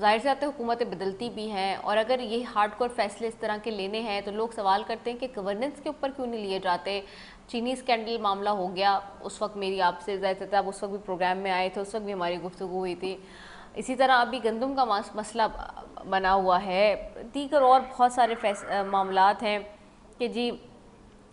ظاہر سی بات ہے حکومتیں بدلتی بھی ہیں، اور اگر یہ ہارڈ کور فیصلے اس طرح کے لینے ہیں تو لوگ سوال کرتے ہیں کہ گورننس کے اوپر کیوں نہیں لیے جاتے. چینی اسکینڈل معاملہ ہو گیا، اس وقت میری آپ سے ظاہر سی آپ اس وقت بھی پروگرام میں آئے تھے، اس وقت بھی ہماری گفتگو ہوئی تھی. اسی طرح ابھی گندم کا مسئلہ بنا ہوا ہے، دیگر اور بہت سارے معاملات ہیں کہ جی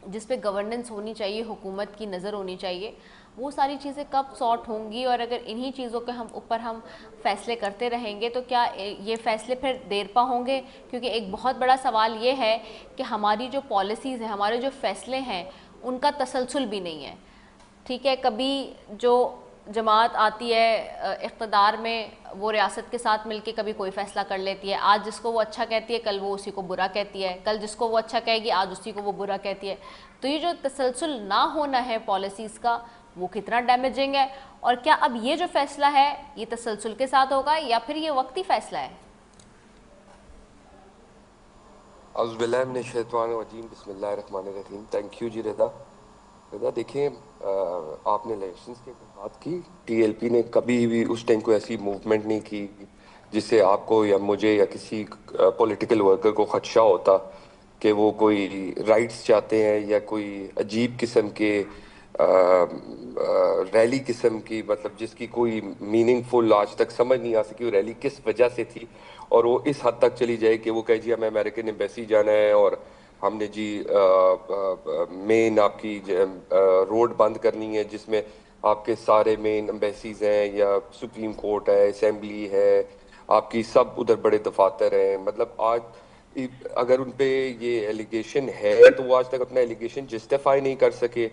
جس پہ گورننس ہونی چاہیے، حکومت کی نظر ہونی چاہیے. وہ ساری چیزیں کب سارٹ ہوں گی؟ اور اگر انہی چیزوں کے اوپر ہم فیصلے کرتے رہیں گے تو کیا یہ فیصلے پھر دیر پا ہوں گے؟ کیونکہ ایک بہت بڑا سوال یہ ہے کہ ہماری جو پالیسیز ہیں، ہمارے جو فیصلے ہیں، ان کا تسلسل بھی نہیں ہے. ٹھیک ہے، کبھی جو جماعت آتی ہے اقتدار میں وہ ریاست کے ساتھ مل کے کبھی کوئی فیصلہ کر لیتی ہے، آج جس کو وہ اچھا کہتی ہے کل وہ اسی کو برا کہتی ہے، کل جس کو وہ اچھا کہے گی آج اسی کو وہ برا کہتی ہے. تو یہ جو تسلسل نہ ہونا ہے پالیسیز کا، وہ کتنا ڈیمیجنگ ہے؟ اور کیا اب یہ جو فیصلہ ہے یہ تسلسل کے ساتھ ہوگا یا پھر یہ وقتی فیصلہ ہے؟ اعوذ باللہ من الشیطان الرجیم، بسم اللہ الرحمن الرحیم. تھینک یو جی رضا. دیکھیں آپ نے الیکشنز کی بات کی، ٹی ایل پی نے کبھی بھی اس ٹائم کوئی ایسی موومنٹ نہیں کی جس سے آپ کو یا مجھے یا کسی پولیٹیکل ورکر کو خدشہ ہوتا کہ وہ کوئی رائٹس چاہتے ہیں یا کوئی عجیب قسم کے ریلی قسم کی، مطلب جس کی کوئی میننگ فل آج تک سمجھ نہیں آ سکی وہ ریلی کس وجہ سے تھی، اور وہ اس حد تک چلی جائے کہ وہ کہے جی ہمیں امریکن ایمبیسی جانا ہے اور ہم نے جی مین آپ کی روڈ بند کرنی ہے جس میں آپ کے سارے مین ایمبیسیز ہیں یا سپریم کورٹ ہے، اسمبلی ہے، آپ کی سب ادھر بڑے دفاتر ہیں. مطلب آج اگر ان پہ یہ ایلیگیشن ہے تو وہ آج تک اپنا ایلیگیشن جسٹیفائی نہیں کر سکے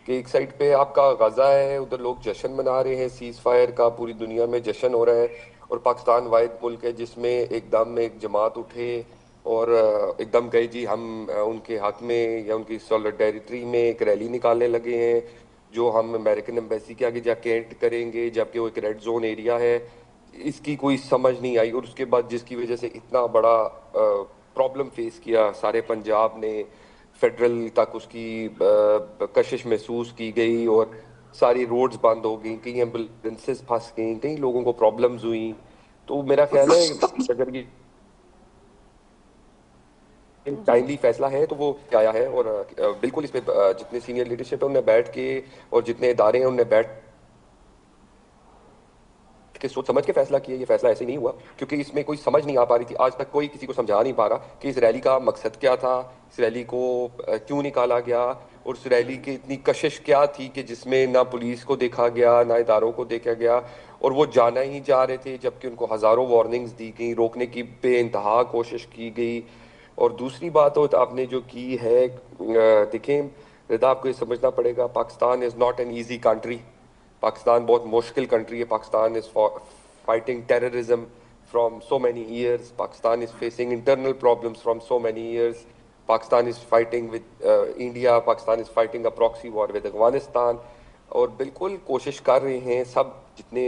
کہ ایک سائڈ پہ آپ کا غزہ ہے، ادھر لوگ جشن منا رہے ہیں سیز فائر کا، پوری دنیا میں جشن ہو رہا ہے، اور پاکستان واحد ملک ہے جس میں ایک دم ایک جماعت اٹھے اور ایک دم کہے جی ہم ان کے حق میں یا ان کی سولیڈیرٹی میں ایک ریلی نکالنے لگے ہیں جو ہم امریکن ایمبیسی کے آگے جا کے اینڈ کریں گے، جبکہ وہ ایک ریڈ زون ایریا ہے. اس کی کوئی سمجھ نہیں آئی، اور اس کے بعد جس کی وجہ سے اتنا بڑا پرابلم فیس کیا سارے پنجاب نے، فیڈرل تک اس کی کشش محسوس کی گئی اور ساری روڈز بند ہو گئیں، کہیں ایمبولینسز پھنس گئیں، کئی لوگوں کو پرابلمز ہوئیں. تو میرا خیال ہے اگر یہ جی ٹائملی فیصلہ ہے تو وہ آیا ہے، اور بالکل اس پہ جتنے سینئر لیڈرشپ ہے انہیں بیٹھ کے، اور جتنے ادارے ہیں انہیں بیٹھ کے سوچ سمجھ کے فیصلہ کیا. یہ فیصلہ ایسے نہیں ہوا کیونکہ اس میں کوئی سمجھ نہیں آ پا رہی تھی، آج تک کوئی کسی کو سمجھا نہیں پا رہا کہ اس ریلی کا مقصد کیا تھا، اس ریلی کو کیوں نکالا گیا، اور اس ریلی کی اتنی کشش کیا تھی کہ جس میں نہ پولیس کو دیکھا گیا نہ اداروں کو دیکھا گیا، اور وہ جانا ہی جا رہے تھے جبکہ ان کو ہزاروں وارننگز دی گئیں، روکنے کی بے انتہا کوشش کی گئی. اور دوسری بات آپ نے جو کی ہے، دیکھیں رضا آپ کو یہ سمجھنا پڑے گا Pakistan is not an easy country. Pakistan بہت مشکل کنٹری ہے. Pakistan is fighting terrorism from so many years. Pakistan is facing internal problems from so many years. Pakistan is fighting with India. Pakistan is fighting a proxy war with Afghanistan. اور بالکل کوشش کر رہے ہیں سب، جتنے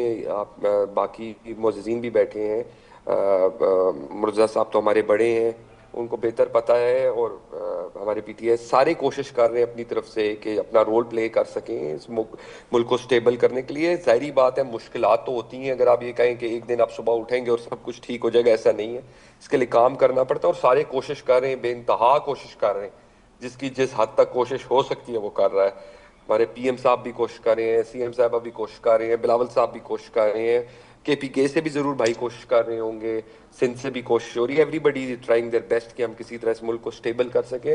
باقی معززین بھی بیٹھے ہیں، مرزا صاحب تو ہمارے بڑے ہیں، ان کو بہتر پتہ ہے، اور ہمارے پی ٹی آئی سارے کوشش کر رہے ہیں اپنی طرف سے کہ اپنا رول پلے کر سکیں اس ملک کو سٹیبل کرنے کے لیے. ظاہری بات ہے مشکلات تو ہوتی ہیں، اگر آپ یہ کہیں کہ ایک دن آپ صبح اٹھیں گے اور سب کچھ ٹھیک ہو جائے گا، ایسا نہیں ہے. اس کے لیے کام کرنا پڑتا ہے، اور سارے کوشش کر رہے ہیں، بے انتہا کوشش کر رہے ہیں، جس کی جس حد تک کوشش ہو سکتی ہے وہ کر رہا ہے. ہمارے پی ایم صاحب بھی کوشش کر رہے ہیں، سی ایم صاحبہ بھی کوشش کر رہے ہیں، بلاول صاحب بھی کوشش کر رہے ہیں، کے پی کے سے بھی ضرور بھائی کوشش کر رہے ہوں گے، سندھ سے بھی کوشش ہو رہی ہے. Everybody is trying their best کہ ہم کسی طرح اس ملک کو سٹیبل کر سکیں.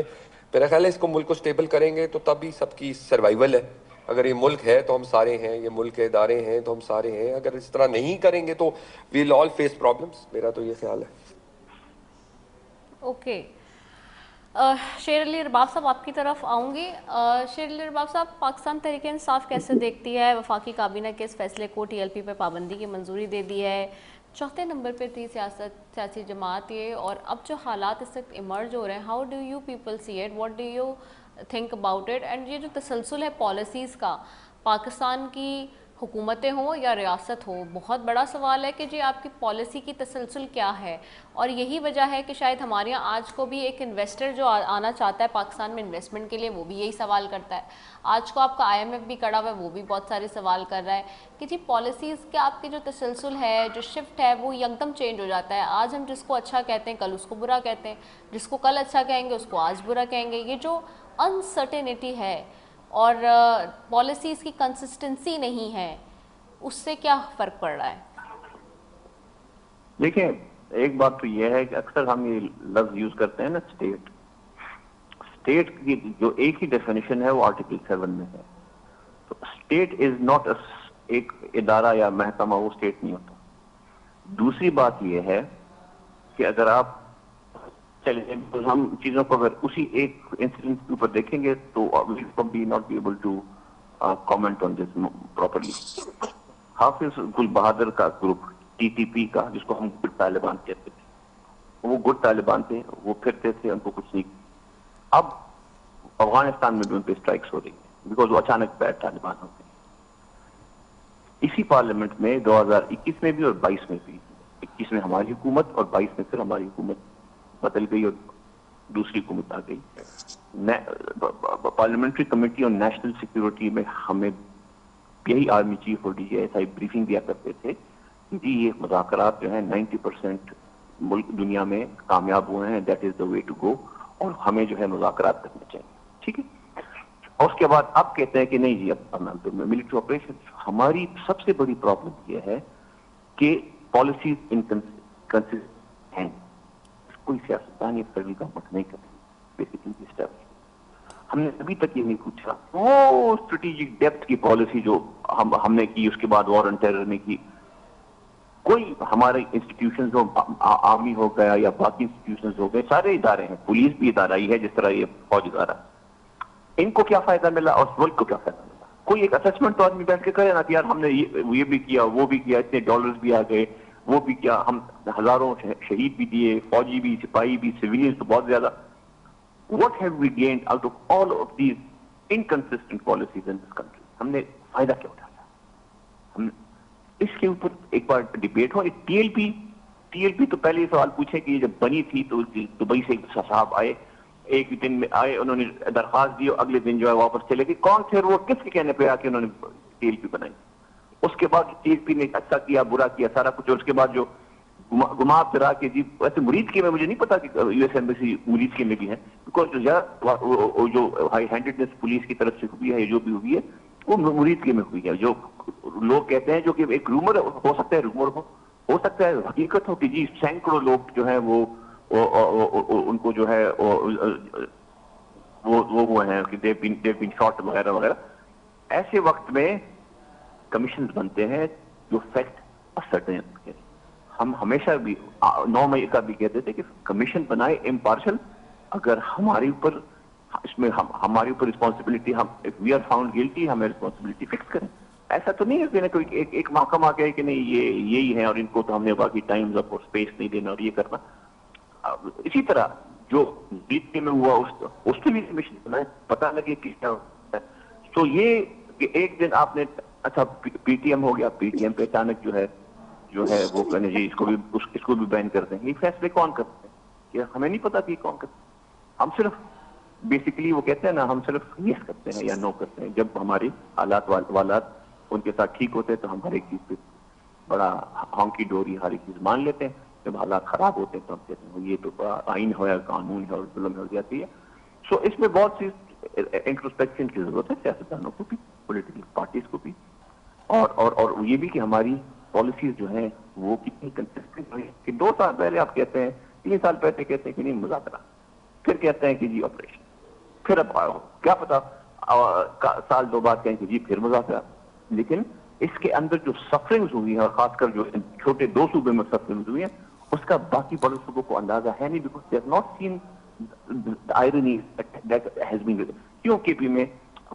میرا خیال ہے اس کو ملک کو سٹیبل کریں گے تو تب ہی سب کی سروائیول ہے. اگر یہ ملک ہے تو ہم سارے ہیں، یہ ملک کے ادارے ہیں تو ہم سارے ہیں. اگر اس طرح نہیں کریں گے تو ویل آل فیس پرابلمس. میرا تو یہ خیال ہے. اوکے، شیر علی رباب صاحب آپ کی طرف آؤں گی. شیر علی رباب صاحب، پاکستان تحریک انصاف کیسے دیکھتی ہے وفاقی کابینہ کے اس فیصلے کو، ٹی ایل پی پہ پابندی کی منظوری دے دی ہے، چوتھے نمبر پہ تھی سیاسی جماعت یہ، اور اب جو حالات اس وقت ایمرج ہو رہے ہیں، how do you people see it, what do you think about it? And یہ جو تسلسل ہے پالیسیز کا، پاکستان کی حکومتیں ہوں یا ریاست ہو، بہت بڑا سوال ہے کہ جی آپ کی پالیسی کی تسلسل کیا ہے. اور یہی وجہ ہے کہ شاید ہمارے یہاں آج کو بھی ایک انویسٹر جو آنا چاہتا ہے پاکستان میں انویسٹمنٹ کے لیے، وہ بھی یہی سوال کرتا ہے. آج کو آپ کا IMF بھی کڑا ہوا ہے، وہ بھی بہت سارے سوال کر رہا ہے کہ جی پالیسیز کے آپ کی جو تسلسل ہے، جو شفٹ ہے، وہ یکدم چینج ہو جاتا ہے. آج ہم جس کو اچھا کہتے ہیں کل اس کو برا کہتے ہیں، جس کو کل اچھا کہیں گے اس کو آج برا کہیں گے. یہ جو انسرٹینٹی ہے اور پالیسیز کی کنسسٹنسی نہیں ہے، اس سے کیا فرق پڑ رہا ہے؟ دیکھیں، ایک بات تو یہ ہے کہ اکثر ہم یہ لفظ یوز کرتے ہیں نا اسٹیٹ کی جو ایک ہی ڈیفینیشن ہے وہ آرٹیکل 7 میں ہے. تو اسٹیٹ از ناٹ ایک ادارہ یا محکمہ، وہ اسٹیٹ نہیں ہوتا. دوسری بات یہ ہے کہ اگر آپ ہم چیزوں کو اگر اسی ایک انسیڈنٹ کے اوپر دیکھیں گے تو not be able to comment on this properly. حافظ گل بہادر کا گروپ TTP کا، جس کو ہم گڈ طالبان کہتے تھے، وہ گڈ طالبان تھے، وہ پھرتے تھے، ان کو کچھ نہیں. اب افغانستان میں بھی ان پہ اسٹرائکس ہو رہی ہیں بیکاز وہ اچانک بیڈ طالبان ہوتے ہیں. اسی پارلیمنٹ میں 2021 میں بھی اور 22 میں بھی، 21 میں ہماری حکومت اور 22 میں پھر ہماری حکومت بدل گئی اور دوسری حکومت آ گئی. پارلیمنٹری کمیٹی اور نیشنل سیکیورٹی میں ہمیں یہی آرمی چیف اور DGI بریفنگ دیا کرتے تھے کہ جی یہ مذاکرات جو ہیں 90% ملک دنیا میں کامیاب ہوئے ہیں، that is the way to go, اور ہمیں جو ہے مذاکرات کرنے چاہیے. ٹھیک ہے. اور اس کے بعد اب کہتے ہیں کہ نہیں جی اب ملٹری آپریشن. ہماری سب سے بڑی پرابلم یہ ہے کہ پالیسیز انکنسسٹنٹ ہیں. کوئی سیاستدان یہ فیڈرل گورنمنٹ نہیں کرتی بیسیکلی اسٹیپ. ہم نے ابھی تک یہ نہیں پوچھا وہ اسٹریٹجک ڈیپتھ کی پالیسی جو ہم نے کی، اس کے بعد وار آن ٹیرر نے کی. کوئی ہمارے انسٹیٹیوشنز ہو، آرمی ہو گیا یا باقی انسٹیٹیوشنز ہو گئے، سارے ادارے ہیں، پولیس بھی ادارہ ہی ہے جس طرح یہ فوج ادارہ. ان کو کیا فائدہ ملا اور ملک کو کیا فائدہ ملا؟ کوئی ایک اسسمنٹ تو آدمی بیٹھ کے کرے نا کہ یار ہم نے یہ بھی کیا، وہ بھی کیا، اتنے ڈالرز بھی آ گئے، وہ بھی کیا، ہم ہزاروں شہید بھی دیے، فوجی بھی، سپاہی بھی، سویلینز تو بہت زیادہ. What have we gained out of all of these inconsistent policies in this country? ہم نے فائدہ کیا اٹھایا؟ ہم اس کے اوپر ایک بار ڈیبیٹ ہو. ٹی ایل پی تو پہلے یہ سوال پوچھے کہ جب بنی تھی تو دبئی سے صاحب آئے، ایک دن میں آئے، انہوں نے درخواست دی اور اگلے دن جو ہے واپس چلے گئے. کون تھے وہ؟ کس کے کہنے پہ آ کے انہوں نے ٹی ایل پی بنائی؟ اس کے بعد ٹی ایل پی نے اچھا کیا، برا کیا، سارا کچھ. اور اس کے بعد جو گما پھرا کے جی ویسے مرید کے میں مجھے نہیں پتا کہ US ایمبیسی مرید کے میں بھی ہے، بیکاز جو ہائی ہینڈیڈنس پولیس کی طرف سے ہوئی ہے، جو بھی ہوئی ہے وہ مرید کے میں ہوئی ہے. جو لوگ کہتے ہیں، جو کہ ایک رومر ہو سکتا ہے، رومر ہو سکتا ہے حقیقت ہو کہ جی سینکڑوں لوگ جو ہیں وہ ان کو جو ہے وہ ہوئے ہیں کہ they've been shot وغیرہ وغیرہ. ایسے وقت میں کمیشن بنتے ہیں جو فیکٹ اسرٹین ہے. ہم ہمیشہ بھی 9 مئی کا بھی کہتے تھے کہ کمیشن بنائے امپارشل. اگر ہمارے اوپر اس میں ہماری اوپر رسپانسبلٹی، ہم وی آر فاؤنڈ گلٹی، ہمیں رسپانسبلٹی فکس کریں. ایسا تو نہیں ہے کہ کوئی ایک محکمہ کہے کہ نہیں یہ یہی ہے اور ان کو تو ہم نے باقی ٹائمز اور اسپیس نہیں دینا اور یہ کرنا. اسی طرح جو BT میں ہوا اس کے بھی کمیشن بنائے، پتہ لگے کہ کیا ہوتا ہے. تو یہ کہ ایک دن آپ نے اچھا PTM ہو گیا، PTM پہ اچانک جو ہے وہ کہنے جی اس کو بھی بین کر دیں گے. یہ فیصلے کون کرتے ہیں؟ کہ ہمیں نہیں پتا کہ کون کرتے ہیں. ہم صرف بیسیکلی وہ کہتے ہیں نا، ہم صرف یس کرتے ہیں یا نو کرتے ہیں. جب ہماری حالات والات ان کے ساتھ ٹھیک ہوتے ہیں تو ہم ہر ایک چیز پہ بڑا ہانکی ڈوری ہر ایک چیز مان لیتے ہیں. جب حالات خراب ہوتے ہیں تو ہم کہتے ہیں یہ تو آئین ہے، قانون ہے اور ظلم ہو جاتی ہے. سو اس میں بہت سی انٹروسپیکشن کی ضرورت ہے، سیاستدانوں کو بھی، پولیٹیکل پارٹیز کو بھی، اور یہ بھی کہ ہماری پالیسیز جو ہیں وہ کتنی کنسسٹنٹ ہوئی کہ 2 سال پہلے آپ کہتے ہیں، 3 سال پہلے کہتے ہیں کہ نہیں مذاکرہ، پھر کہتے ہیں کہ جی آپریشن، پھر اب کیا پتا سال 2 بعد کہیں کہ جی پھر مذاکرہ. لیکن اس کے اندر جو سفرنگز ہوئی ہیں اور خاص کر جو چھوٹے 2 صوبے میں سفرنگز ہوئی ہیں اس کا باقی بڑے صوبوں کو اندازہ ہے نہیں. Because they have not seen irony that has been. کیوں کے پی میں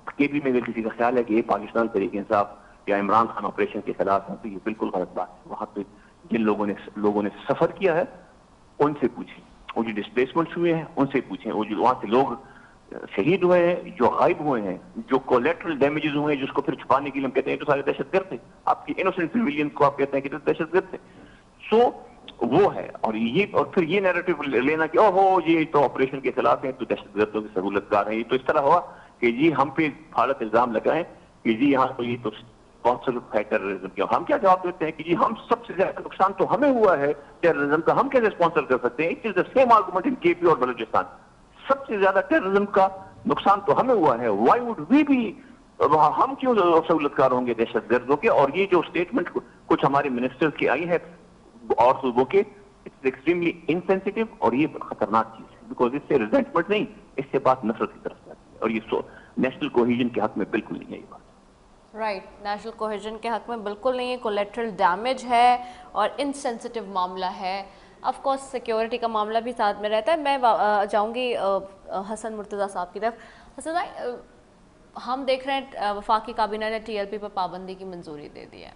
اگر کسی کا خیال ہے کہ یہ پاکستان طریقے انصاف یا عمران خان آپریشن کے خلاف ہیں تو یہ بالکل غلط بات ہے. وہاں پہ جن لوگوں نے سفر کیا ہے ان سے پوچھیں، وہ جو ڈسپلیسمنٹس ہوئے ہیں ان سے پوچھیں، وہ جو وہاں سے لوگ شہید ہوئے ہیں, جو غائب ہوئے ہیں, جو کولیٹرل ڈیمیجز ہوئے ہیں, جس کو پھر چھپانے کے لیے ہم کہتے ہیں تو سارے دہشت گرد تھے, آپ کی انوسنٹ سویلینز کو آپ کہتے ہیں کہ دہشت گرد تھے. سو وہ ہے. اور پھر یہ نیریٹو لینا کہ اوہو یہ تو آپریشن کے خلاف ہیں تو دہشت گردوں کی سہولت کار ہیں. یہ تو اس طرح ہوا کہ جی ہم پہ حالت الزام لگائیں کہ جی یہاں تو یہ تو اسپانسر ہے ٹیررزم کی. ہم کیا جواب دیتے ہیں کہ جی ہم سب سے زیادہ نقصان تو ہمیں ہوا ہے ٹیررزم کا, ہم کیسے اسپانسر کر سکتے ہیں؟ It is the same argument in K P اور بلوچستان. سب سے زیادہ ٹیررزم کا نقصان تو ہمیں ہوا ہے, وائی وڈ وی بھی, ہم کیوں سہولت کار ہوں گے دہشت گردوں کے؟ اور یہ جو اسٹیٹمنٹ کچھ ہمارے منسٹرز کی آئی ہے اور صوبوں کے, اٹس ایکسٹریملی انسینسٹیو اور یہ خطرناک چیز ہے, بیکاز اس سے ریزنٹمنٹ نہیں, اس سے بات نفرت کی طرف جاتی ہے, اور یہ نیشنل کوہیژن کے حق میں بالکل نہیں ہے یہ بات. رائٹ, نیشنل کوہیژن کے حق میں بالکل نہیں ہے, کولیٹرل ڈیمیج ہے اور انسینسٹیو معاملہ ہے. آف کورس سیکیورٹی کا معاملہ بھی ساتھ میں رہتا ہے. میں جاؤں گی حسن مرتضیٰ صاحب کی طرف. حسن بھائی, ہم دیکھ رہے ہیں وفاقی کابینہ نے ٹی ایل پی پر پابندی کی منظوری دے دی ہے.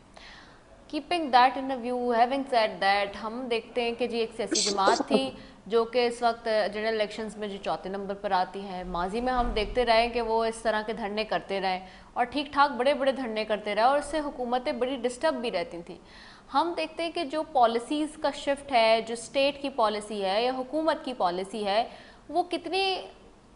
Keeping that in view, having said that, ہم دیکھتے ہیں کہ جی ایک سیاسی جماعت تھی جو کہ اس وقت جنرل الیکشنز میں جو 4 نمبر پر آتی ہے. ماضی میں ہم دیکھتے رہے کہ وہ اس طرح کے دھرنے کرتے رہے اور ٹھیک ٹھاک بڑے بڑے دھرنے کرتے رہے, اور اس سے حکومتیں بڑی ڈسٹرب بھی رہتی تھیں. ہم دیکھتے ہیں کہ جو پالیسیز کا شفٹ ہے, جو اسٹیٹ کی پالیسی ہے یا حکومت کی پالیسی ہے, وہ کتنی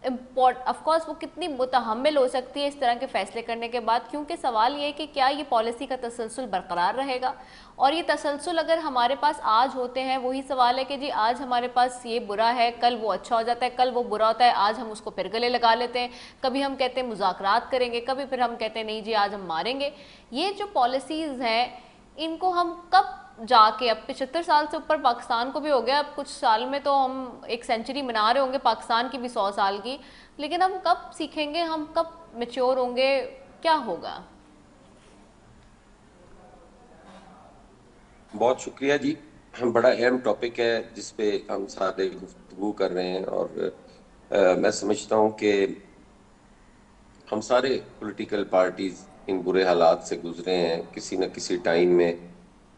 آف کورس وہ کتنی متحمل ہو سکتی ہے اس طرح کے فیصلے کرنے کے بعد, کیونکہ سوال یہ ہے کہ کیا یہ پالیسی کا تسلسل برقرار رہے گا. اور یہ تسلسل اگر ہمارے پاس آج ہوتے ہیں, وہی سوال ہے کہ جی آج ہمارے پاس یہ برا ہے, کل وہ اچھا ہو جاتا ہے, کل وہ برا ہوتا ہے, آج ہم اس کو پھر گلے لگا لیتے ہیں, کبھی ہم کہتے ہیں مذاکرات کریں گے, کبھی پھر ہم کہتے ہیں نہیں جی آج ہم ماریں گے. یہ جو پالیسیز ہیں ان کو ہم کب جا کے, اب 75 سال سے اوپر پاکستان کو بھی ہو گیا, اب کچھ سال میں تو ہم 1 سینچری منا رہے ہوں گے, پاکستان کی بھی 100 سال کی, لیکن ہم کب سیکھیں گے, ہم کب میچور ہوں گے, کیا ہوگا؟ بہت شکریہ جی. بڑا اہم ٹاپک ہے جس پہ ہم سارے گفتگو کر رہے ہیں, اور میں سمجھتا ہوں کہ ہم سارے پولیٹیکل پارٹیز ان برے حالات سے گزرے ہیں. کسی نہ کسی ٹائم میں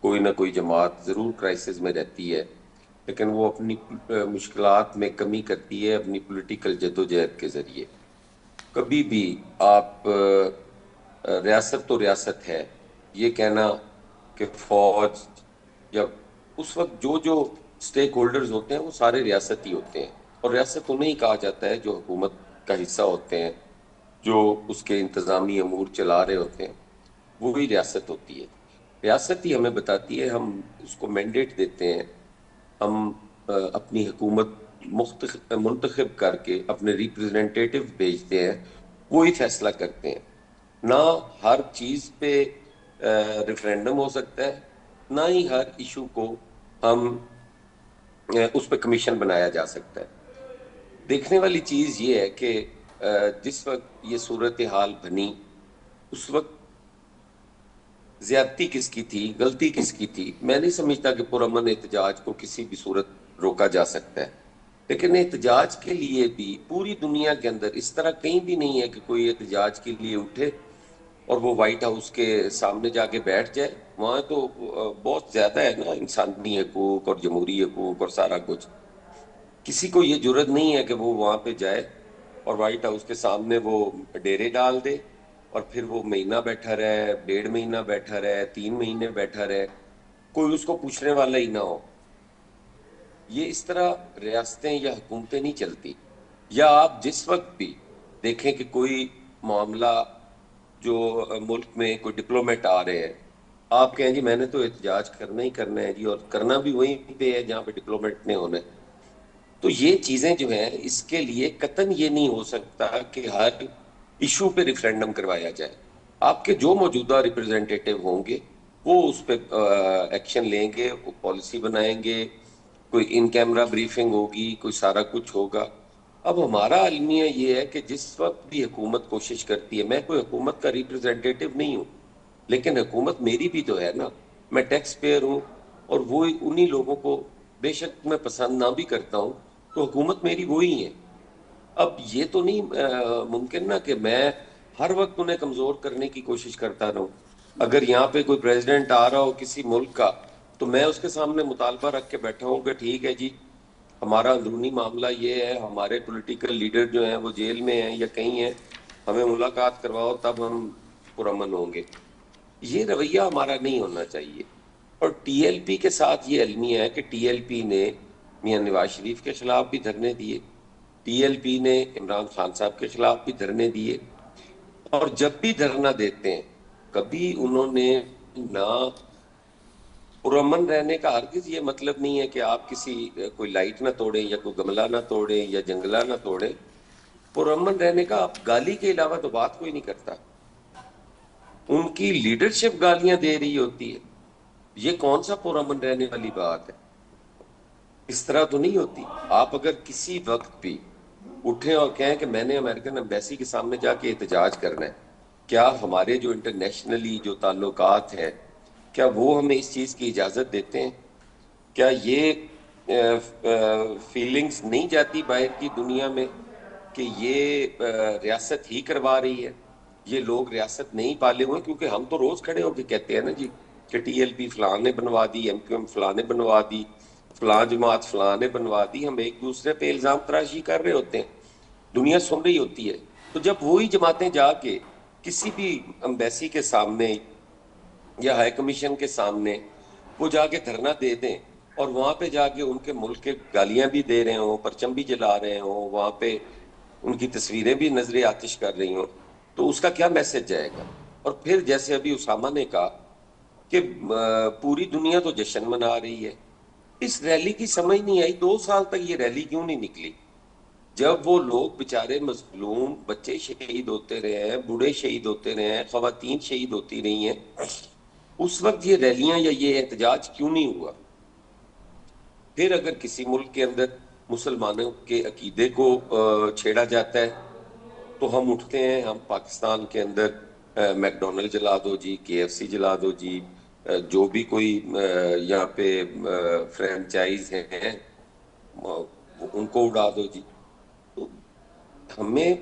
کوئی نہ کوئی جماعت ضرور کرائسس میں رہتی ہے, لیکن وہ اپنی مشکلات میں کمی کرتی ہے اپنی پولیٹیکل جدوجہد کے ذریعے. کبھی بھی آپ ریاست تو ریاست ہے, یہ کہنا کہ فوج, جب اس وقت جو سٹیک ہولڈرز ہوتے ہیں وہ سارے ریاستی ہوتے ہیں, اور ریاست انہیں کہا جاتا ہے جو حکومت کا حصہ ہوتے ہیں, جو اس کے انتظامی امور چلا رہے ہوتے ہیں, وہی ریاست ہوتی ہے. ریاست ہی ہمیں بتاتی ہے, ہم اس کو مینڈیٹ دیتے ہیں, ہم اپنی حکومت منتخب کر کے اپنے ریپریزنٹیٹیو بھیجتے ہیں, وہی فیصلہ کرتے ہیں. نہ ہر چیز پہ ریفرینڈم ہو سکتا ہے, نہ ہی ہر ایشو کو ہم اس پہ کمیشن بنایا جا سکتا ہے. دیکھنے والی چیز یہ ہے کہ جس وقت یہ صورتحال بنی اس وقت زیادتی کس کی تھی, غلطی کس کی تھی؟ میں نہیں سمجھتا کہ پرامن احتجاج کو کسی بھی صورت روکا جا سکتا ہے, لیکن احتجاج کے لیے بھی پوری دنیا کے اندر اس طرح کہیں بھی نہیں ہے کہ کوئی احتجاج کے لیے اٹھے اور وہ وائٹ ہاؤس کے سامنے جا کے بیٹھ جائے. وہاں تو بہت زیادہ ہے نا انسانی حقوق اور جمہوری حقوق اور سارا کچھ. کسی کو یہ جرت نہیں ہے کہ وہ وہاں پہ جائے اور وائٹ ہاؤس کے سامنے وہ ڈیرے ڈال دے اور پھر وہ مہینہ بیٹھا رہے, 1.5 مہینہ بیٹھا رہے, 3 مہینے بیٹھا رہے, کوئی اس کو پوچھنے والا ہی نہ ہو. یہ اس طرح ریاستیں یا حکومتیں نہیں چلتی. یا آپ جس وقت بھی دیکھیں کہ کوئی معاملہ جو ملک میں کوئی ڈپلومیٹ آ رہے ہیں, آپ کہیں جی میں نے تو احتجاج کرنا ہی کرنا ہے جی, اور کرنا بھی وہیں پہ ہے جہاں پہ ڈپلومیٹ نے ہونا ہے. تو یہ چیزیں جو ہیں اس کے لیے قطعاً یہ نہیں ہو سکتا کہ ہر ایشو پہ ریفرینڈم کروایا جائے. آپ کے جو موجودہ ریپریزنٹیٹیو ہوں گے وہ اس پہ ایکشن لیں گے, وہ پالیسی بنائیں گے, کوئی ان کیمرہ بریفنگ ہوگی, کوئی سارا کچھ ہوگا. اب ہمارا المیہ یہ ہے کہ جس وقت بھی حکومت کوشش کرتی ہے, میں کوئی حکومت کا ریپریزنٹیٹیو نہیں ہوں, لیکن حکومت میری بھی تو ہے نا, میں ٹیکس پیئر ہوں, اور وہ انہی لوگوں کو بے شک میں پسند نہ بھی کرتا ہوں, تو حکومت میری وہی ہے. اب یہ تو نہیں ممکن نا کہ میں ہر وقت انہیں کمزور کرنے کی کوشش کرتا رہوں. اگر یہاں پہ کوئی پریزیڈنٹ آ رہا ہو کسی ملک کا, تو میں اس کے سامنے مطالبہ رکھ کے بیٹھا ہوں کہ ٹھیک ہے جی ہمارا اندرونی معاملہ یہ ہے, ہمارے پولیٹیکل لیڈر جو ہیں وہ جیل میں ہیں یا کہیں ہیں, ہمیں ملاقات کرواؤ تب ہم پرامن ہوں گے. یہ رویہ ہمارا نہیں ہونا چاہیے. اور ٹی ایل پی کے ساتھ یہ المیہ ہے کہ ٹی ایل پی نے میاں نواز شریف کے خلاف بھی دھرنے دیے, ٹی ایل پی نے عمران خان صاحب کے خلاف بھی دھرنے دیے, اور جب بھی دھرنا دیتے ہیں کبھی انہوں نے نہ پرامن رہنے کا ہرگز یہ مطلب نہیں ہے کہ آپ کسی کوئی لائٹ نہ توڑیں یا کوئی گملہ نہ توڑیں یا جنگلہ نہ توڑیں. پرامن رہنے کا آپ گالی کے علاوہ تو بات کوئی نہیں کرتا. ان کی لیڈرشپ گالیاں دے رہی ہوتی ہے, یہ کون سا پرامن رہنے والی بات ہے؟ اس طرح تو نہیں ہوتی. آپ اگر کسی وقت بھی اٹھیں اور کہیں کہ میں نے امریکن ایمبیسی کے سامنے جا کے احتجاج کرنا ہے, کیا ہمارے جو انٹرنیشنلی جو تعلقات ہیں کیا وہ ہمیں اس چیز کی اجازت دیتے ہیں؟ کیا یہ فیلنگز نہیں جاتی باہر کی دنیا میں کہ یہ ریاست ہی کروا رہی ہے, یہ لوگ ریاست نہیں پالے ہوئے؟ کیونکہ ہم تو روز کھڑے ہو کے کہتے ہیں نا جی کہ ٹی ایل پی فلاں نے بنوا دی, ایم کیو ایم فلاں نے بنوا دی, فلاں جماعت فلاں نے بنوا دی. ہم ایک دوسرے پہ الزام تراشی کر رہے ہوتے ہیں, دنیا سن رہی ہوتی ہے. تو جب وہی جماعتیں جا کے کسی بھی امبیسی کے سامنے یا ہائی کمیشن کے سامنے وہ جا کے دھرنا دے دیں اور وہاں پہ جا کے ان کے ملک کے گالیاں بھی دے رہے ہوں, پرچم بھی جلا رہے ہوں, وہاں پہ ان کی تصویریں بھی نظر آتش کر رہی ہوں, تو اس کا کیا میسج جائے گا؟ اور پھر جیسے ابھی اسامہ نے کہا کہ پوری دنیا تو جشن منا رہی ہے, اس ریلی کی سمجھ نہیں آئی 2 سال تک یہ ریلی کیوں نہیں نکلی؟ جب وہ لوگ بےچارے مظلوم بچے شہید ہوتے رہے ہیں, بوڑھے شہید ہوتے رہے ہیں, خواتین شہید ہوتی رہی ہیں, اس وقت یہ ریلیاں یا یہ احتجاج کیوں نہیں ہوا؟ پھر اگر کسی ملک کے اندر مسلمانوں کے عقیدے کو چھیڑا جاتا ہے تو ہم اٹھتے ہیں, ہم پاکستان کے اندر میک ڈونلڈ جلا دو جی, کے ایف سی جلا دو جی, جو بھی کوئی یہاں پہ فرینچائز ہیں ان کو اڑا دو جی. تو ہمیں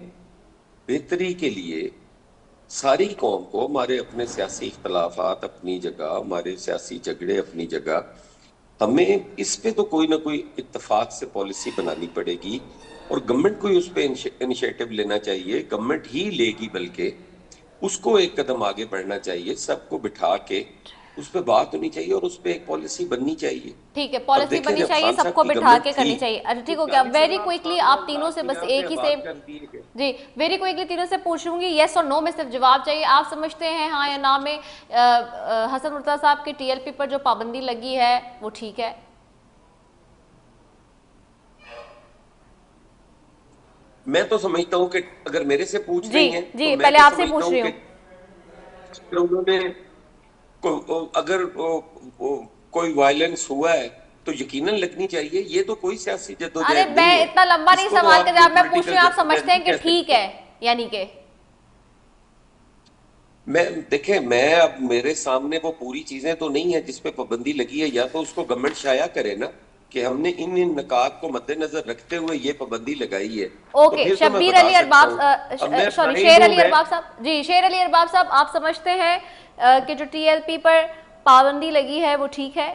بہتری کے لیے ساری قوم کو, ہمارے اپنے سیاسی اختلافات اپنی جگہ, ہمارے سیاسی جھگڑے اپنی جگہ, ہمیں اس پہ تو کوئی نہ کوئی اتفاق سے پالیسی بنانی پڑے گی, اور گورنمنٹ کو اس پہ انیشیٹو لینا چاہیے. گورنمنٹ ہی لے گی, بلکہ اس کو ایک قدم آگے بڑھنا چاہیے, سب کو بٹھا کے اس پہ بات ہونی چاہیے اور اس پہ ایک پالیسی بننی چاہیے. ٹھیک ہے, پالیسی بننی چاہیے, سب کو بٹھا کے کرنی چاہیے. اچھا ٹھیک ہو گیا. ویری کوئکلی آپ تینوں سے بس ایک ہی سے جی ویری کوئکلی تینوں سے پوچھوں گی, یس اور نو میں صرف جواب چاہیے. آپ سمجھتے ہیں ہاں یا نا میں حسن مرتضیٰ صاحب کی ٹی ایل پی پر جو پابندی لگی ہے وہ ٹھیک ہے؟ میں تو سمجھتا ہوں کہ اگر میرے سے پوچھ رہی ہیں جی پہلے آپ سے پوچھ رہی ہوں. انہوں نے اگر کوئی وائلنس ہوا ہے تو یقیناً لگنی چاہیے. یہ تو کوئی سیاسی جدوجہد نہیں ہے. میں اتنا لمبا نہیں سوال کا جواب میں پوچھ رہی ہوں, آپ سمجھتے ہیں کہ ٹھیک ہے یعنی کہ دیکھیں میں اب میرے سامنے وہ پوری چیزیں تو نہیں ہیں جس پہ پابندی لگی ہے, یا تو اس کو گورنمنٹ شائع کرے نا کہ ہم نے ان نکات کو مد نظر رکھتے ہوئے یہ پابندی لگائی ہے. اوکے, شبیر علی ارباب سوری شیر علی ارباب صاحب, جی شیر علی ارباب صاحب, آپ سمجھتے ہیں کہ جو ٹی ایل پی پر پابندی لگی ہے وہ ٹھیک ہے؟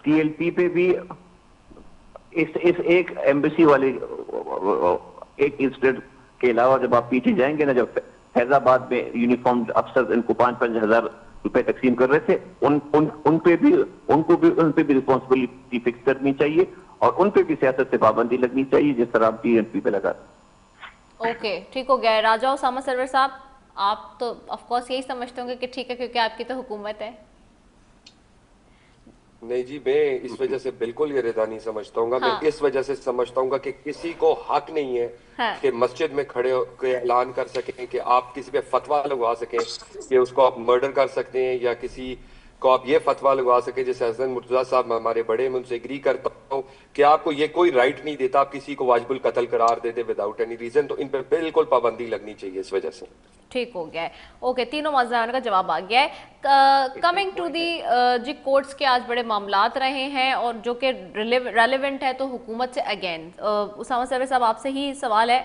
ٹی ایل پی پہ بھی اس ایک ایمبیسی والے ایک انسٹیٹیوٹ کے علاوہ جب آپ پیچھے جائیں گے نا, جب فیض آباد میں یونیفارم افسر ان کو 5-5 ہزار روپے تقسیم کر رہے تھے, ان پہ بھی رسپانسبلٹی فکس کرنی چاہیے اور ان پہ بھی سیاست سے پابندی لگنی چاہیے جس طرح آپ ٹی ایل پی پہ لگا. اوکے ٹھیک ہو گیا. راجہ اسامہ سرور صاحب, آپ تو آف کورس یہی سمجھتے ہوں گے کہ ٹھیک ہے کیونکہ آپ کی تو حکومت ہے. نہیں جی, میں اس وجہ سے بالکل یہ رضا نہیں سمجھتا ہوں گا. میں اس وجہ سے سمجھتا ہوں گا کہ کسی کو حق نہیں ہے کہ مسجد میں کھڑے ہو کے اعلان کر سکیں کہ آپ کسی پہ فتویٰ لگوا سکیں کہ اس کو آپ مرڈر کر سکتے ہیں, یا کسی کو آپ یہ فتویٰ لگوا سکیں جیسے حسن مرتضیٰ صاحب ہمارے بڑے, میں ان سے ایگری کرتا ہوں کہ آپ کو یہ کوئی رائٹ نہیں دیتا آپ کسی کو واجب القتل قرار دیتے وداؤٹ اینی ریزن. تو ان پہ بالکل پابندی لگنی چاہیے اس وجہ سے. ٹھیک ہو گیا ہے. اوکے, تینوں معذران کا جواب آ گیا ہے. کمنگ ٹو دی جی کورٹس کے آج بڑے معاملات رہے ہیں اور جو کہ ریلیونٹ ہے تو حکومت سے اگین اسامہ سروی صاحب آپ سے ہی سوال ہے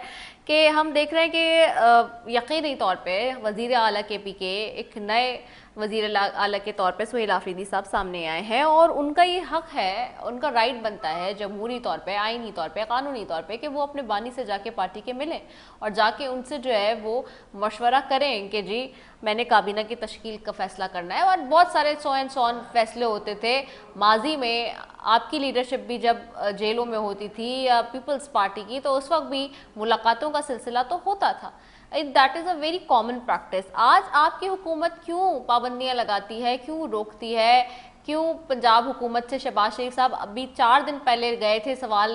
کہ ہم دیکھ رہے ہیں کہ یقینی طور پہ وزیر اعلیٰ کے پی کے ایک نئے وزیر اعلیٰ کے طور پہ سہیل آفریدی صاحب سامنے آئے ہیں اور ان کا یہ حق ہے, ان کا رائٹ بنتا ہے جمہوری طور پہ, آئینی طور پہ, قانونی طور پہ کہ وہ اپنے بانی سے جا کے پارٹی کے ملیں اور جا کے ان سے جو ہے وہ مشورہ کریں کہ جی میں نے کابینہ کی تشکیل کا فیصلہ کرنا ہے. اور بہت سارے سو فیصلے ہوتے تھے ماضی میں, آپ کی لیڈرشپ بھی جب جیلوں میں ہوتی تھی یا پیپلز پارٹی کی تو اس وقت بھی ملاقاتوں کا سلسلہ تو ہوتا تھا. That is a very common practice. آج آپ کی حکومت کیوں پابندیاں لگاتی ہے, کیوں روکتی ہے, کیوں پنجاب حکومت سے شہباز شریف صاحب ابھی 4 دن پہلے گئے تھے سوال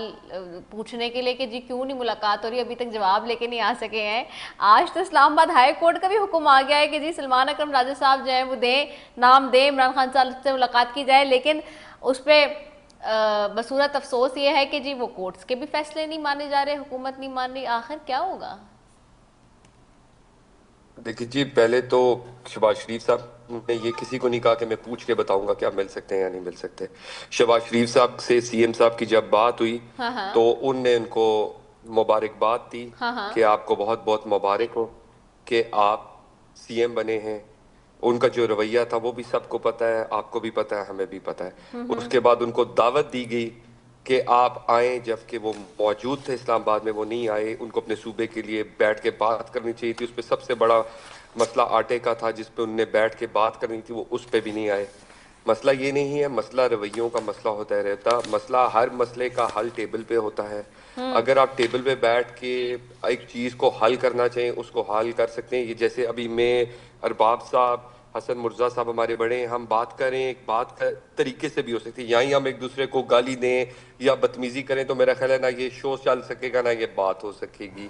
پوچھنے کے لیے کہ جی کیوں نہیں ملاقات ہو رہی, ابھی تک جواب لے کے نہیں آ سکے ہیں. آج تو اسلام آباد ہائی کورٹ کا بھی حکم آ گیا ہے کہ جی سلمان اکرم راجہ صاحب جو ہیں وہ نام دیں, عمران خان صاحب سے ملاقات کی جائے, لیکن اس پہ بصورت افسوس یہ ہے کہ جی وہ کورٹس کے بھی فیصلے نہیں مانے جا رہے, حکومت نہیں مان رہی. آخر کیا ہوگا؟ دیکھیے جی, پہلے تو شہباز شریف صاحب نے یہ کسی کو نہیں کہا کہ میں پوچھ کے بتاؤں گا کہ آپ مل سکتے ہیں یا نہیں مل سکتے. شہباز شریف صاحب سے سی ایم صاحب کی جب بات ہوئی تو ان نے ان کو مبارکباد دی کہ آپ کو بہت بہت مبارک ہو کہ آپ سی ایم بنے ہیں. ان کا جو رویہ تھا وہ بھی سب کو پتہ ہے, آپ کو بھی پتہ ہے, ہمیں بھی پتہ ہے. اس کے بعد ان کو دعوت دی گئی کہ آپ آئیں, جبکہ وہ موجود تھے اسلام آباد میں, وہ نہیں آئے. ان کو اپنے صوبے کے لیے بیٹھ کے بات کرنی چاہیے تھی. اس پہ سب سے بڑا مسئلہ آٹے کا تھا جس پہ انہوں نے بیٹھ کے بات کرنی تھی, وہ اس پہ بھی نہیں آئے. مسئلہ یہ نہیں ہے, مسئلہ رویوں کا مسئلہ ہوتا رہتا. مسئلہ ہر مسئلے کا حل ٹیبل پہ ہوتا ہے. اگر آپ ٹیبل پہ بیٹھ کے ایک چیز کو حل کرنا چاہیں اس کو حل کر سکتے ہیں. یہ جیسے ابھی میں, ارباب صاحب, حسن مرزا صاحب ہمارے بڑے ہیں, ہم بات کریں ایک بات طریقے سے بھی ہو سکتی ہے. یہیں ہم ایک دوسرے کو گالی دیں یا بدتمیزی کریں تو میرا خیال ہے نہ یہ شو چل سکے گا نہ یہ بات ہو سکے گی.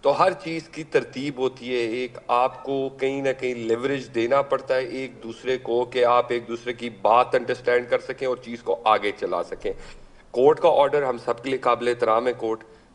تو ہر چیز کی ترتیب ہوتی ہے. ایک آپ کو کہیں نہ کہیں لیوریج دینا پڑتا ہے ایک دوسرے کو کہ آپ ایک دوسرے کی بات انڈرسٹینڈ کر سکیں اور چیز کو آگے چلا سکیں. کورٹ کا آرڈر ہم سب کے لیے قابل احترام ہے.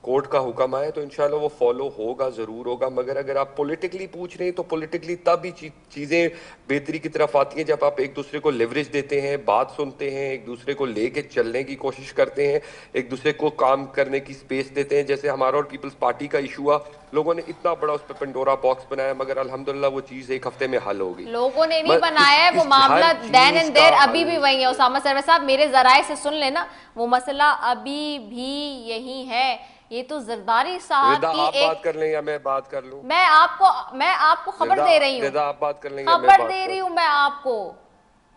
کورٹ کا حکم آئے تو انشاءاللہ وہ فالو ہوگا, ضرور ہوگا. مگر اگر آپ پولیٹیکلی پوچھ رہے ہیں تو پولیٹیکلی تب ہی چیزیں بہتری کی طرف آتی ہیں جب آپ ایک دوسرے کو لیوریج دیتے ہیں, بات سنتے ہیں, ایک دوسرے کو لے کے چلنے کی کوشش کرتے ہیں, ایک دوسرے کو کام کرنے کی سپیس دیتے ہیں. جیسے ہمارا اور پیپلز پارٹی کا ایشو ہوا, لوگوں نے اتنا بڑا اس پہ پنڈورا باکس بنایا, مگر الحمدللہ وہ چیز ایک ہفتے میں حل ہو گئی. لوگوں نے نہیں بنایا ہے وہ معاملہ, دین اینڈ دیر ابھی بھی وہی ہے. اسامہ سروی صاحب میرے ذرائع سے سن لینا, وہ مسئلہ ابھی بھی یہی ہے. یہ تو زرداری صاحب کی آپ بات کر لیں یا میں بات کر لوں؟ میں آپ کو خبر دے رہی ہوں. رضا آپ بات کر لیں یا خبر دے رہی ہوں میں آپ کو.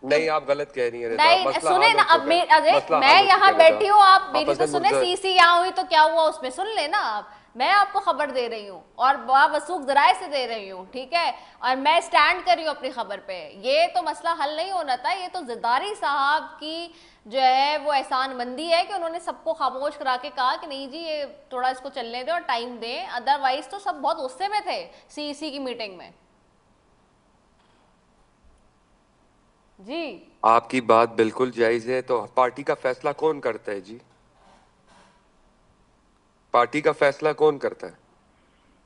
نہیں, آپ غلط کہہ رہی ہیں رضا. نہیں سنیں نا, اب میں یہاں بیٹھی ہوں, آپ میری تو سنیں. سی سی یہاں ہوئی تو کیا ہوا اس میں سن لینا آپ. میں آپ کو خبر دے رہی ہوں اور باوثوق ذرائع سے دے رہی ہوں, ٹھیک ہے, اور میں سٹینڈ کر رہی ہوں اپنی خبر پہ. یہ تو مسئلہ حل نہیں ہونا تھا. یہ تو زرداری صاحب کی جو ہے وہ احسان مندی ہے کہ انہوں نے سب کو خاموش کرا کے کہا کہ نہیں جی یہ تھوڑا اس کو چلنے دیں اور ٹائم دیں. ادروائز تو سب بہت غصے میں تھے سی سی کی میٹنگ میں. جی آپ کی بات بالکل جائز ہے. تو پارٹی کا فیصلہ کون کرتا ہے جی؟ پارٹی کا فیصلہ کون کرتا ہے؟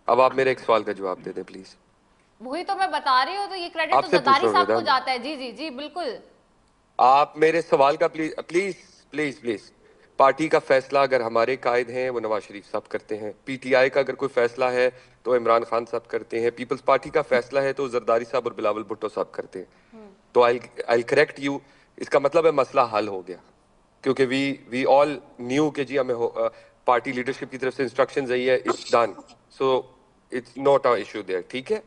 اب آپ میرے ایک سوال کا جواب دے دیں پلیز. وہی تو میں بتا رہی ہوں, تو یہ کریڈٹ تو زرداری صاحب کو جاتا ہے. جی جی جی بالکل. آپ میرے سوال کا پلیز پارٹی کا فیصلہ اگر ہمارے قائد ہیں وہ نواز شریف صاحب کرتے ہیں. پی ٹی آئی کا اگر کوئی فیصلہ ہے تو عمران خان صاحب کرتے ہیں. پیپلز پارٹی کا فیصلہ ہے تو زرداری صاحب اور بلاول بھٹو صاحب کرتے ہیں. تو I'll correct you. اس کا مطلب ہے مسئلہ حل ہو گیا, کیونکہ we all knew کہ جی ہمیں پارٹی لیڈرشپ کی طرف سے انسٹرکشنز آئی ہے, it's done. So it's not an issue there. ٹھیک ہے,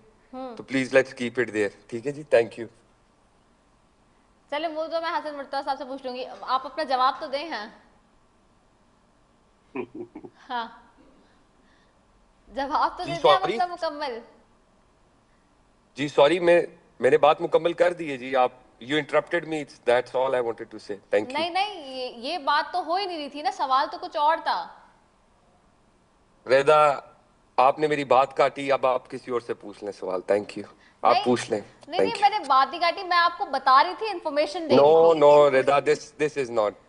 تو please let's keep it there. ٹھیک ہے جی, thank you. چلے وہ تو میں حسن مرتضیٰ صاحب سے پوچھ لوں گی, آپ اپنا جواب تو دیں. ہاں جواب تو دیتے ہیں مسئلہ مکمل. جی سوری, میں نے بات مکمل کر دی ہے جی. آپ you interrupted me, that's all I wanted to say. Thank you. نہیں یہ بات تو ہو ہی نہیں رہی تھی نا, سوال تو کچھ اور تھا. رضا آپ نے میری بات کاٹی, اب آپ کسی اور سے پوچھ لیں سوال. تھینک یو, آپ پوچھ لیں. نہیں میں نے بات نہیں کاٹی, میں آپ کو بتا رہی تھی, انفارمیشن دے رہی تھی. No Raza, this is not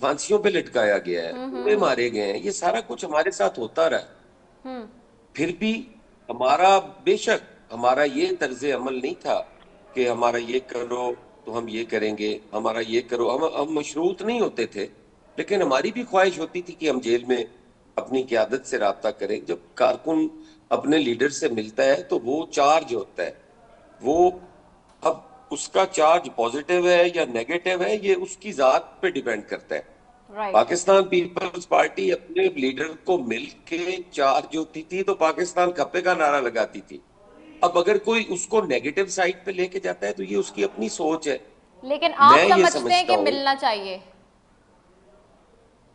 پھانسیوں پہ لٹکایا گیا ہے, انہیں مارے گئے ہیں, یہ سارا کچھ ہمارے ساتھ ہوتا رہا. پھر بھی ہمارا بے شک ہمارا یہ طرز عمل نہیں تھا کہ ہمارا یہ کرو تو ہم یہ کریں گے, ہمارا یہ کرو, ہم مشروط نہیں ہوتے تھے, لیکن ہماری بھی خواہش ہوتی تھی کہ ہم جیل میں اپنی قیادت سے رابطہ کریں. جب کارکن اپنے لیڈر سے ملتا ہے تو وہ چارج ہوتا ہے, وہ اب اس کا چارج پوزیٹیو ہے یا نیگیٹو ہے یہ اس کی ذات پہ ڈیپینڈ کرتا ہے. پاکستان پیپلز پارٹی اپنے لیڈر کو مل کے چارج ہوتی تھی تو پاکستان کھپے کا نعرہ لگاتی تھی. اب اگر کوئی اس کو نیگیٹو سائڈ پہ لے کے جاتا ہے تو یہ اس کی اپنی سوچ ہے. لیکن آپ سمجھتے ہیں کہ ملنا چاہیے؟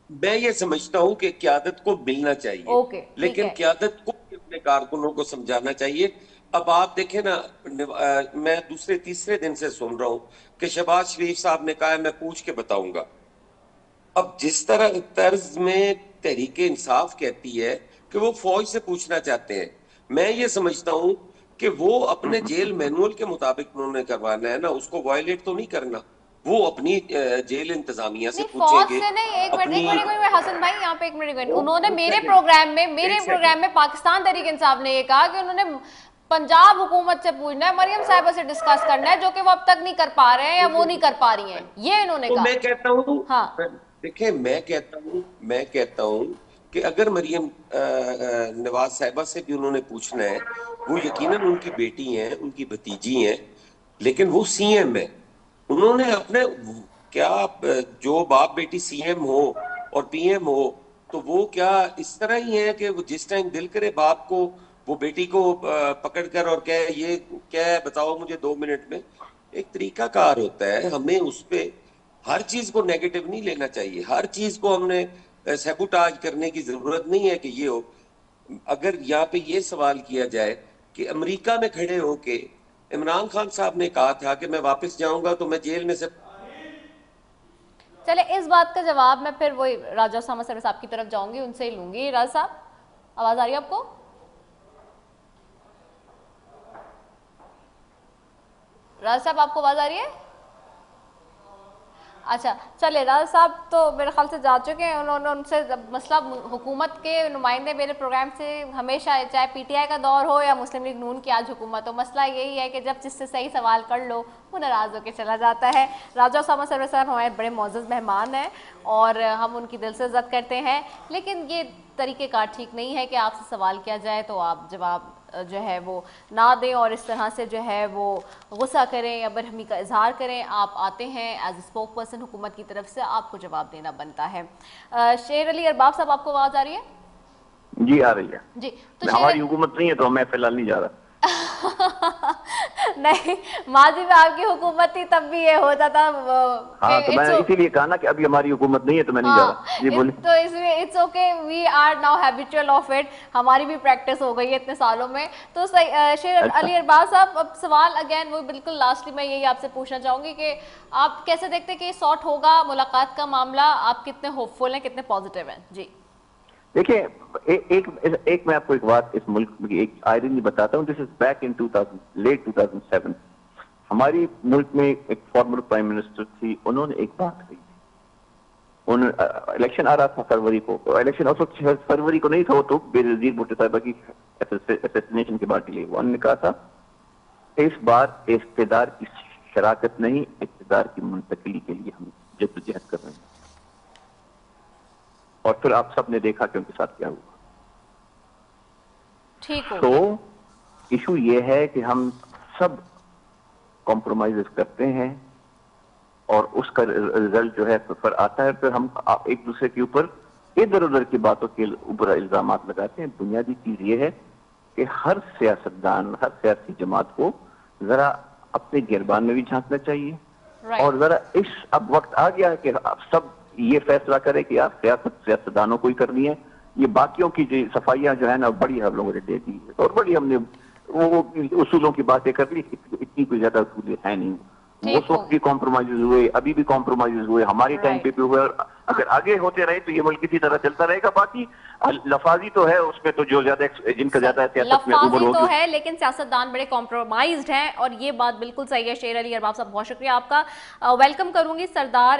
میں یہ سمجھتا ہوں کہ قیادت کو ملنا چاہیے, لیکن قیادت کو اپنے کارکنوں کو سمجھانا چاہیے. اب آپ دیکھیں نا, میں دوسرے تیسرے دن سے سن رہا ہوں کہ شہباز شریف صاحب نے کہا ہے میں پوچھ کے بتاؤں گا. اب جس طرح طرز میں تحریک انصاف کہتی ہے کہ وہ فوج سے پوچھنا چاہتے ہیں, میں یہ سمجھتا ہوں کہ وہ اپنے جیل مینول کے مطابق انہوں نے کروانا ہے نا, اس کو وائلیٹ تو نہیں کرنا. وہ اپنی جیل انتظامیہ سے پوچھیں گے. ایک منٹ حسن بھائی یہاں پہ ایک منٹ, انہوں نے میرے پروگرام میں پاکستان تحریک انصاف نے یہ کہا کہ انہوں نے پنجاب حکومت سے پوچھنا ہے, مریم صاحبہ سے ڈسکس کرنا ہے, جو کہ وہ اب تک نہیں کر پا رہے ہیں یا وہ نہیں کر پا رہی ہیں, یہ انہوں نے کہا. میں کہتا ہوں دیکھیں, میں کہتا ہوں کہ اگر مریم نواز صاحبہ سے بھی انہوں نے پوچھنا ہے, وہ یقیناً ان کی بیٹی ہیں, ان کی بھتیجی ہیں, لیکن وہ سی ایم ہے. انہوں نے اپنے کیا جو باپ بیٹی سی ایم ہو اور پی ایم ہو تو وہ کیا اس طرح ہی ہے کہ وہ جس ٹائم دل کرے باپ کو وہ بیٹی کو پکڑ کر اور کہے یہ کیا ہے بتاؤ مجھے 2 منٹ میں. ایک طریقہ کار ہوتا ہے, ہمیں اس پہ ہر چیز کو نیگیٹو نہیں لینا چاہیے, ہر چیز کو ہم نے سیبوٹاج کرنے کی ضرورت نہیں ہے کہ یہ ہو. اگر یہاں پہ یہ سوال کیا جائے کہ امریکہ میں کھڑے ہو کے عمران خان صاحب نے کہا تھا کہ میں واپس جاؤں گا تو میں جیل میں سے, چلے اس بات کا جواب میں پھر وہی راجہ اسامہ سروی صاحب کی طرف جاؤں گی, ان سے ہی لوں گی. راج صاحب آواز آ رہی ہے آپ کو؟ راج صاحب آپ کو آواز آ رہی ہے؟ اچھا چلے, راج صاحب تو میرے خیال سے جا چکے ہیں, انہوں نے ان سے مسئلہ حکومت کے نمائندے میرے پروگرام سے ہمیشہ چاہے پی ٹی آئی کا دور ہو یا مسلم لیگ نون کی آج حکومت ہو, مسئلہ یہی ہے کہ جب جس سے صحیح سوال کر لو وہ ناراض ہو کے چلا جاتا ہے. راجہ اسامہ سروی صاحب ہمارے بڑے معزز مہمان ہیں اور ہم ان کی دل سے عزت کرتے ہیں, لیکن یہ طریقہ کار ٹھیک نہیں ہے کہ آپ سے سوال کیا جائے تو آپ جواب جو ہے وہ نہ دیں اور اس طرح سے جو ہے وہ غصہ کریں یا برہمی کا اظہار کریں. آپ آتے ہیں ایز اے اسپوک پرسن حکومت کی طرف سے, آپ کو جواب دینا بنتا ہے. شیر علی ارباب صاحب آپ کو آواز آ رہی ہے؟ جی آ رہی ہے. جی تو ہماری حکومت نہیں ہے تو میں فی الحال نہیں جا رہا. نہیں, ماضی میں آپ کی حکومت تھی تب بھی یہ ہوتا تھا. ہاں تو میں اسی لیے کہا نا کہ ابھی ہماری حکومت نہیں ہے تو میں نہیں جا رہا. جی بولیے. تو اس میں it's okay, we are now habitual of it, ہماری بھی پریکٹس ہو گئی ہے اتنے سالوں میں. تو شیر علی ارباب صاحب, اب سوال اگین وہ بالکل لاسٹلی میں یہی آپ سے پوچھنا چاہوں گی کہ آپ کیسے دیکھتے ہیں کہ یہ سارٹ ہوگا ملاقات کا معاملہ, آپ کتنے ہوپ فل ہیں, کتنے پازیٹیو ہیں؟ جی دیکھیں, ایک میں آپ کو ایک بات اس ملک کی ایک آئرنی بتاتا ہوں. دس از بیک ان لیٹ 2007. ہماری ملک میں ایک فارمر پرائم منسٹر تھی, انہوں نے ایک بات کہی تھی. الیکشن آ رہا تھا فروری کو, الیکشن اس وقت فروری کو نہیں تھا, وہ تو بے نظیر بھٹو صاحبہ کی اسیسینیشن کے بعد کے لیے. انہوں نے کہا تھا اس بار اقتدار کی شراکت نہیں, اقتدار کی منتقلی کے لیے ہم جدوجہد کر رہے ہیں. اور پھر آپ سب نے دیکھا کہ ان کے ساتھ کیا ہوا. تو ایشو یہ ہے کہ ہم سب کمپرومائز کرتے ہیں اور اس کا رزلٹ جو ہے پھر آتا ہے, پھر ہم ایک دوسرے کے اوپر ادھر ادھر کی باتوں کے اوپر الزامات لگاتے ہیں. بنیادی چیز یہ ہے کہ ہر سیاستدان, ہر سیاسی جماعت کو ذرا اپنے گربان میں بھی جھانکنا چاہیے, اور ذرا اب وقت آ گیا کہ سب یہ فیصلہ کرے کہ آپ سیاستدانوں کو ہی کرنی ہے. یہ باقیوں کی جو صفائیاں جو ہے نا بڑی ہم لوگوں نے دے دی اور بڑی ہم نے وہ اصولوں کی باتیں کر لی, اتنی کوئی زیادہ اصول ہے نہیں. اس وقت بھی کمپرومائز ہوئے, ابھی بھی کمپرومائز ہوئے, ہماری ٹائم پہ بھی ہوئے, اور اگر آگے ہوتے رہے تو یہ ملک کسی طرح چلتا رہے گا. باقی لفاظی تو ہے اس میں تو جو زیادہ جن کا زیادہ سیاست میں عمر ہوگی تو ہے, لیکن سیاستدان بڑے کمپرومائزڈ ہیں, اور یہ بات بالکل صحیح ہے. شیر علی ارباب صاحب بہت شکریہ آپ کا. ویلکم کروں گی سردار